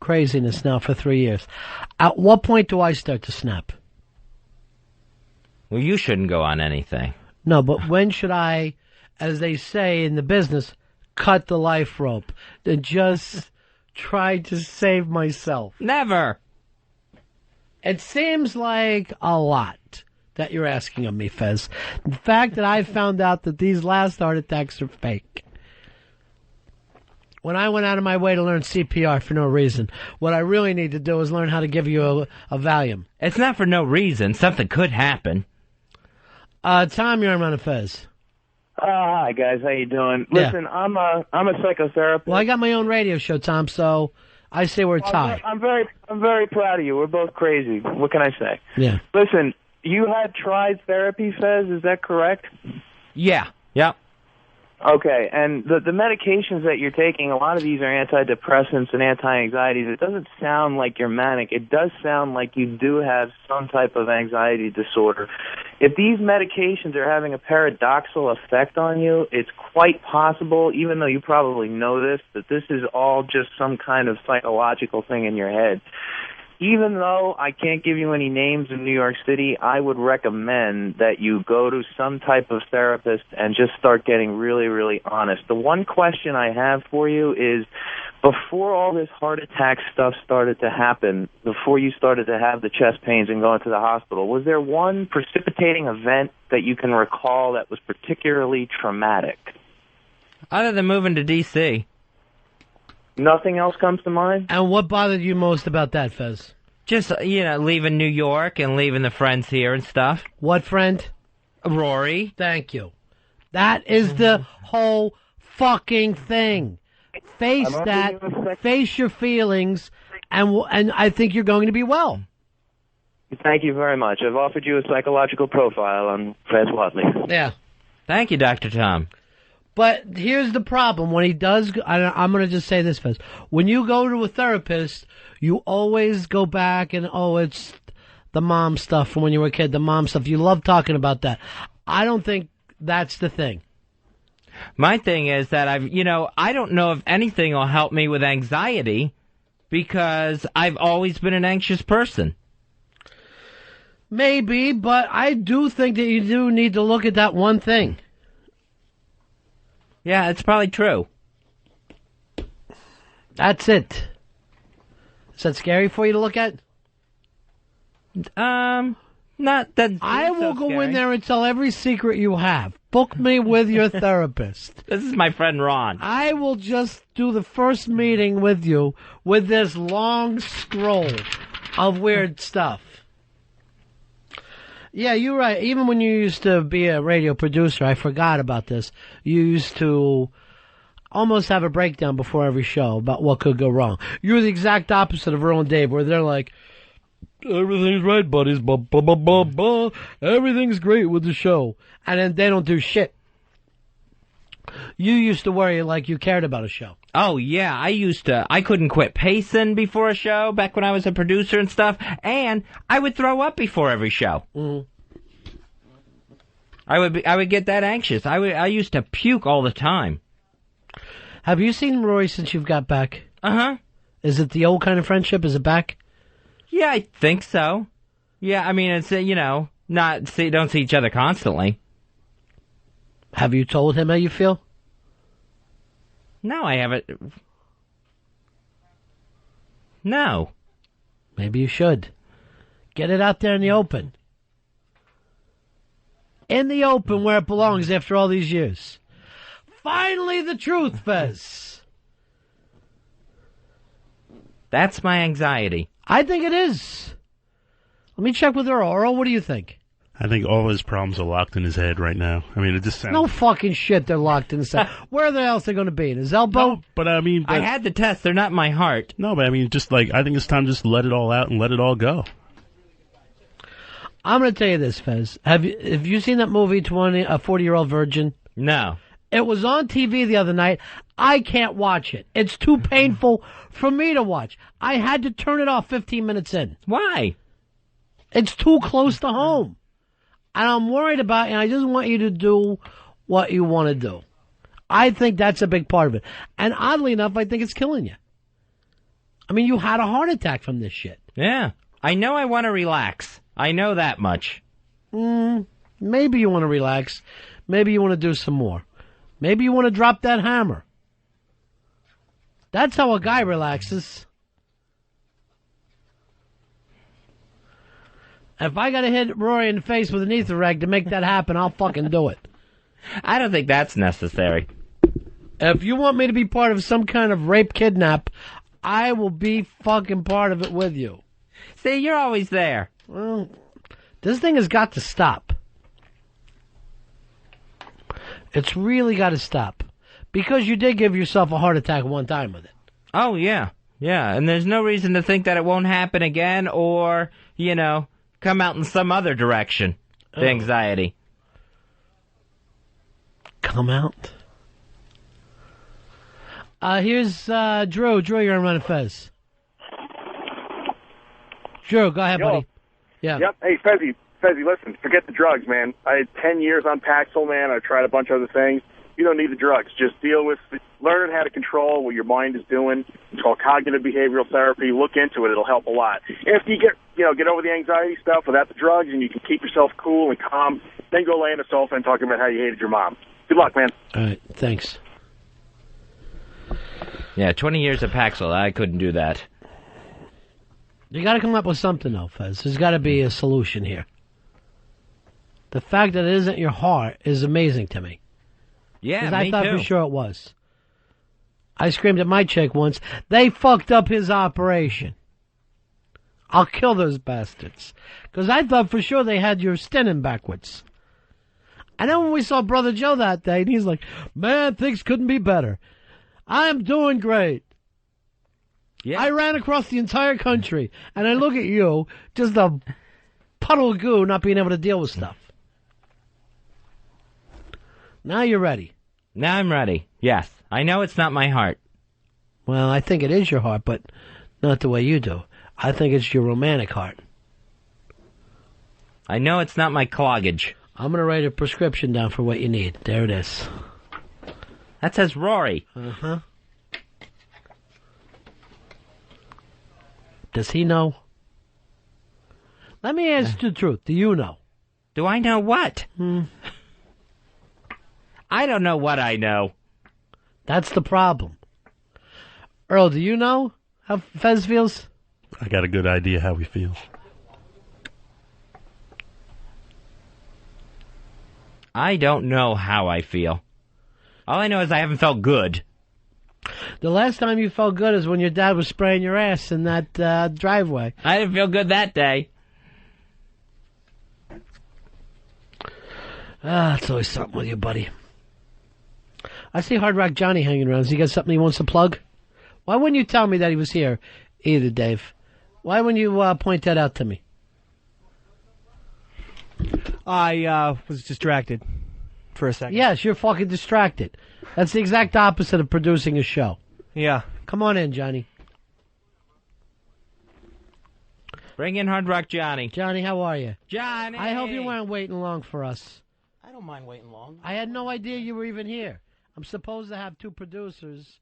craziness now for 3 years. At what point do I start to snap? Well, you shouldn't go on anything. No, but when should I, as they say in the business, cut the life rope and just try to save myself? Never. It seems like a lot that you're asking of me, Fez. The fact that I found out that these last heart attacks are fake. When I went out of my way to learn CPR for no reason, what I really need to do is learn how to give you a Valium. It's not for no reason. Something could happen. Tom, you're on Fez. Hi guys, how you doing? Yeah. Listen, I'm a psychotherapist. Well, I got my own radio show, Tom, so I say we're tied. I'm very proud of you. We're both crazy. What can I say? Yeah. Listen, you had tried therapy, Fez, is that correct? Yeah. Yep. Okay, and the medications that you're taking, a lot of these are antidepressants and anti-anxieties. It doesn't sound like you're manic. It does sound like you do have some type of anxiety disorder. If these medications are having a paradoxical effect on you, it's quite possible, even though you probably know this, that this is all just some kind of psychological thing in your head. Even though I can't give you any names in New York City, I would recommend that you go to some type of therapist and just start getting really, really honest. The one question I have for you is, before all this heart attack stuff started to happen, before you started to have the chest pains and going to the hospital, was there one precipitating event that you can recall that was particularly traumatic? Other than moving to D.C., nothing else comes to mind? And what bothered you most about that, Fez? just, leaving New York and leaving the friends here and stuff. What friend? Rory. Thank you. That is the whole fucking thing. Face that, face your feelings, and I think you're going to be well. Thank you very much. I've offered you a psychological profile on Fez Watley. Yeah. Thank you, Dr. Tom. But here's the problem. When he does, I'm going to just say this, Fez. When you go to a therapist, you always go back and, it's the mom stuff from when you were a kid, the mom stuff. You love talking about that. I don't think that's the thing. My thing is that I don't know if anything will help me with anxiety because I've always been an anxious person. Maybe, but I do think that you do need to look at that one thing. Yeah, it's probably true. That's it. Is that scary for you to look at? Not that. I will go scary. in there and tell every secret you have. Book me with your therapist. This is my friend Ron. I will just do the first meeting with you with this long scroll of weird stuff. Yeah, you're right. Even when you used to be a radio producer, I forgot about this. You used to almost have a breakdown before every show about what could go wrong. You're the exact opposite of Earl and Dave, where they're like, everything's right, buddies, blah, blah, blah, blah, blah. Everything's great with the show. And then they don't do shit. You used to worry like you cared about a show. Oh, yeah, I couldn't quit pacing before a show back when I was a producer and stuff, and I would throw up before every show. Mm-hmm. I would get that anxious. I used to puke all the time. Have you seen Rory since you've got back? Uh-huh. Is it the old kind of friendship? Is it back? Yeah, I think so. Yeah, I mean, it's, don't see each other constantly. Have you told him how you feel? No, I haven't. No. Maybe you should. Get it out there in the open. In the open where it belongs after all these years. Finally the truth, Fez. That's my anxiety. I think it is. Let me check with Earl. Earl, what do you think? I think all his problems are locked in his head right now. I mean, it just sounds... No fucking shit they're locked in his head. Where the else are they going to be? In his elbow? No, but I mean... I had the test. They're not in my heart. No, but I mean, I think it's time to just let it all out and let it all go. I'm going to tell you this, Fez. Have you seen that movie, 40-Year-Old Virgin? No. It was on TV the other night. I can't watch it. It's too painful for me to watch. I had to turn it off 15 minutes in. Why? It's too close to home. And I'm worried about it, and I just want you to do what you want to do. I think that's a big part of it. And oddly enough, I think it's killing you. I mean, you had a heart attack from this shit. Yeah. I know I want to relax. I know that much. Maybe you want to relax. Maybe you want to do some more. Maybe you want to drop that hammer. That's how a guy relaxes. If I gotta hit Rory in the face with an ether rag to make that happen, I'll fucking do it. I don't think that's necessary. If you want me to be part of some kind of rape kidnap, I will be fucking part of it with you. See, you're always there. Well, this thing has got to stop. It's really got to stop. Because you did give yourself a heart attack one time with it. Oh, yeah. Yeah, and there's no reason to think that it won't happen again or, come out in some other direction. The anxiety. Come out? Here's Drew. Drew, you're on Run and Fez. Drew, go ahead, buddy. Yeah. Yep. Hey, Fezzy, listen, forget the drugs, man. I had 10 years on Paxil, man. I tried a bunch of other things. You don't need the drugs. Just learn how to control what your mind is doing. It's called cognitive behavioral therapy. Look into it. It'll help a lot. After you get over the anxiety stuff without the drugs and you can keep yourself cool and calm, then go lay on the sofa and talk about how you hated your mom. Good luck, man. All right. Thanks. Yeah, 20 years of Paxil. I couldn't do that. You got to come up with something, though, Fez. There's got to be a solution here. The fact that it isn't your heart is amazing to me. Yeah, because I thought too. for sure it was. I screamed at my chick once, they fucked up his operation. I'll kill those bastards. Because I thought for sure they had your stenting backwards. And then when we saw Brother Joe that day, and he's like, man, things couldn't be better. I'm doing great. Yeah. I ran across the entire country, and I look at you, just a puddle of goo, not being able to deal with stuff. Now you're ready. Now I'm ready. Yes. I know it's not my heart. Well, I think it is your heart, but not the way you do. I think it's your romantic heart. I know it's not my cloggage. I'm going to write a prescription down for what you need. There it is. That says Rory. Uh-huh. Does he know? Let me ask you the truth. Do you know? Do I know what? I don't know what I know. That's the problem. Earl, do you know how Fez feels? I got a good idea how he feels. I don't know how I feel. All I know is I haven't felt good. The last time you felt good is when your dad was spraying your ass in that driveway. I didn't feel good that day. It's always something with you, buddy. I see Hard Rock Johnny hanging around. Has he got something he wants to plug? Why wouldn't you tell me that he was here either, Dave? Why wouldn't you point that out to me? I was distracted for a second. Yes, you're fucking distracted. That's the exact opposite of producing a show. Yeah. Come on in, Johnny. Bring in Hard Rock Johnny. Johnny, how are you? Johnny! I hope you weren't waiting long for us. I don't mind waiting long. I had no idea you were even here. I'm supposed to have two producers